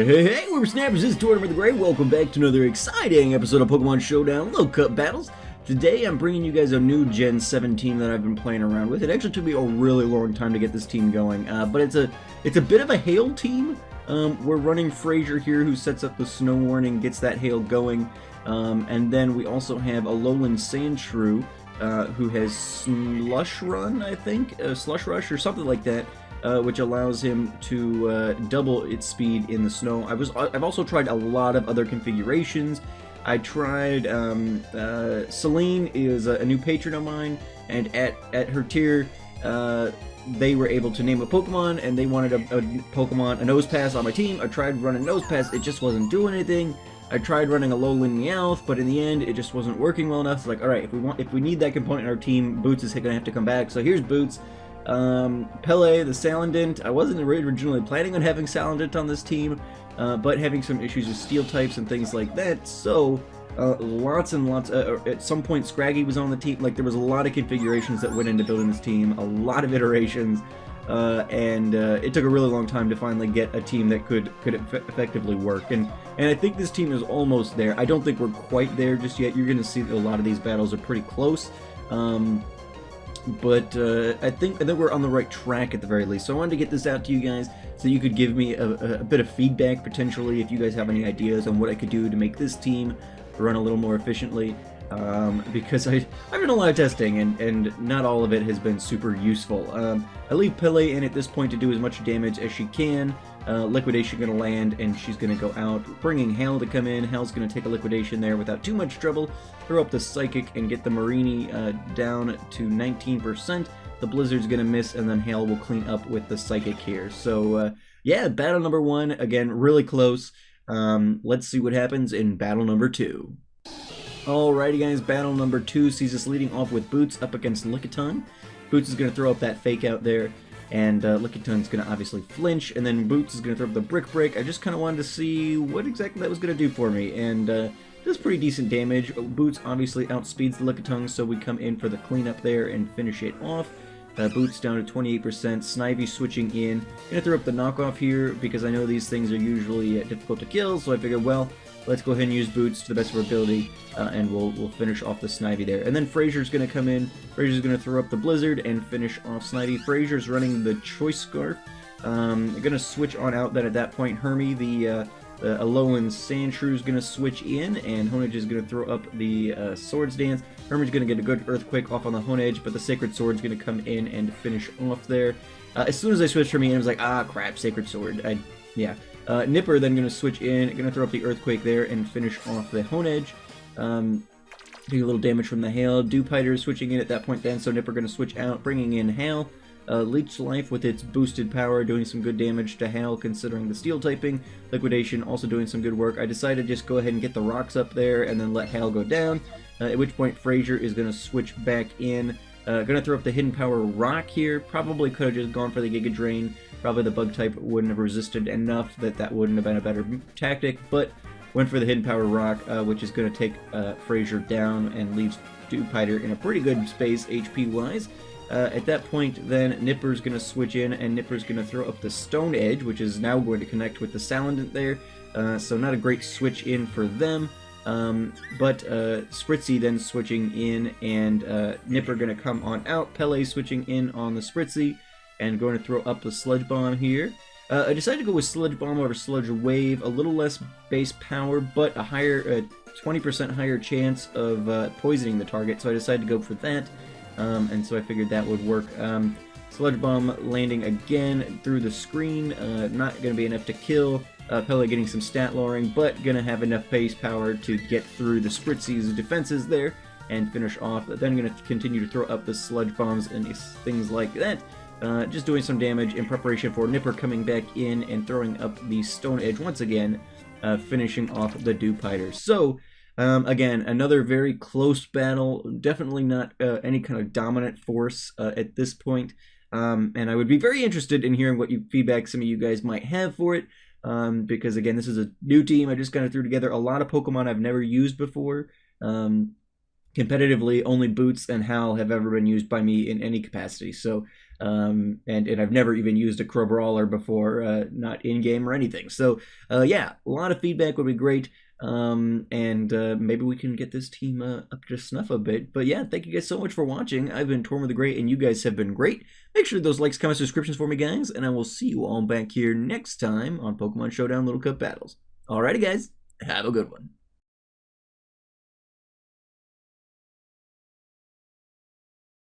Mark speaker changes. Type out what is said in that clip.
Speaker 1: Hey, we're snappers, this is Tortimer the Great. Welcome back to another exciting episode of Pokemon Showdown Low Cup Battles. Today I'm bringing you guys a new Gen 7 team that I've been playing around with. It actually took me a really long time to get this team going, but it's a bit of a hail team. We're running Frazier here, who sets up the snow warning, gets that hail going, and then we also have a Lowland Sandshrew, who has Slush Run, I think, Slush Rush or something like that. Which allows him to double its speed in the snow. I've also tried a lot of other configurations. I tried Celine is a new patron of mine, and at her tier, they were able to name a Pokemon, and they wanted a Pokemon, a Nose Pass on my team. I tried running Nose Pass, it just wasn't doing anything. I tried running a Lowland Meowth, but in the end, it just wasn't working well enough. It's like, all right, if we need that component in our team, Boots is gonna have to come back. So here's Boots. Pele, the Salandent. I wasn't originally planning on having Salandent on this team, but having some issues with steel types and things like that, so lots and lots, at some point Scraggy was on the team. Like, there was a lot of configurations that went into building this team, a lot of iterations, and it took a really long time to finally get a team that could effectively work, and I think this team is almost there. I don't think we're quite there just yet. You're going to see that a lot of these battles are pretty close, but I think we're on the right track at the very least. So I wanted to get this out to you guys so you could give me a bit of feedback potentially if you guys have any ideas on what I could do to make this team run a little more efficiently, because I've done a lot of testing and not all of it has been super useful. I leave Pele in at this point to do as much damage as she can. Liquidation going to land, and she's going to go out, bringing Hal to come in. Hal's going to take a Liquidation there without too much trouble, throw up the Psychic and get the Marini down to 19%. The Blizzard's going to miss, and then Hal will clean up with the Psychic here. So, yeah, battle number 1, again, really close. Let's see what happens in battle number 2. Alrighty guys, battle number 2 sees us leading off with Boots up against Lickitung. Boots is going to throw up that Fake Out there, and Lickitung's going to obviously flinch, and then Boots is going to throw up the Brick Break. I just kind of wanted to see what exactly that was going to do for me, and does pretty decent damage. Boots obviously outspeeds the Lickitung, so we come in for the cleanup there and finish it off. Boots down to 28%, Snivy switching in. Gonna throw up the knockoff here because I know these things are usually difficult to kill, so I figured, well, let's go ahead and use Boots to the best of our ability, and we'll finish off the Snivy there. And then Frazier's going to come in. Frazier's going to throw up the Blizzard and finish off Snivy. Frazier's running the Choice Scarf. Going to switch on out then at that point. Hermie, the Alolan Sandshrew, is going to switch in, and Honedge is going to throw up the Swords Dance. Hermie's going to get a good Earthquake off on the Honedge, but the Sacred Sword's going to come in and finish off there. As soon as I switched Hermie in, I was like, ah, crap, Sacred Sword. Yeah. Nipper then going to switch in, going to throw up the Earthquake there and finish off the Honedge. Take a little damage from the Hail. Dewpider switching in at that point then, so Nipper going to switch out, bringing in Hal. Leech Life with its boosted power doing some good damage to Hal considering the Steel typing. Liquidation also doing some good work. I decided to just go ahead and get the rocks up there and then let Hal go down, at which point Frazier is going to switch back in. Going to throw up the Hidden Power Rock here. Probably could have just gone for the Giga Drain. Probably the Bug type wouldn't have resisted enough that wouldn't have been a better tactic, but went for the Hidden Power Rock, which is going to take Frazier down and leaves Dewpider in a pretty good space HP-wise. At that point, then, Nipper's going to switch in, and Nipper's going to throw up the Stone Edge, which is now going to connect with the Salandent there, so not a great switch in for them. But Spritzy then switching in, and Nipper going to come on out. Pele switching in on the Spritzy, and going to throw up the Sludge Bomb here. I decided to go with Sludge Bomb over Sludge Wave, a little less base power, but a higher, 20% higher chance of poisoning the target, so I decided to go for that, and so I figured that would work. Sludge Bomb landing again through the screen, not going to be enough to kill. Pele getting some stat lowering, but going to have enough base power to get through the Spritzy's defenses there and finish off. Then going to continue to throw up the Sludge Bombs and things like that. Just doing some damage in preparation for Nipper coming back in and throwing up the Stone Edge once again, finishing off the Dewpider. So, again, another very close battle, definitely not any kind of dominant force at this point, and I would be very interested in hearing what feedback some of you guys might have for it, because, again, this is a new team. I just kind of threw together a lot of Pokemon I've never used before. Competitively, only Boots and Hal have ever been used by me in any capacity, so And I've never even used a Crow Brawler before, not in game or anything. So yeah, a lot of feedback would be great. And maybe we can get this team up to snuff a bit. But yeah, thank you guys so much for watching. I've been Tortimer the Great, and you guys have been great. Make sure those likes, comments, subscriptions for me, guys, and I will see you all back here next time on Pokemon Showdown Little Cup Battles. Alrighty, guys, have a good one.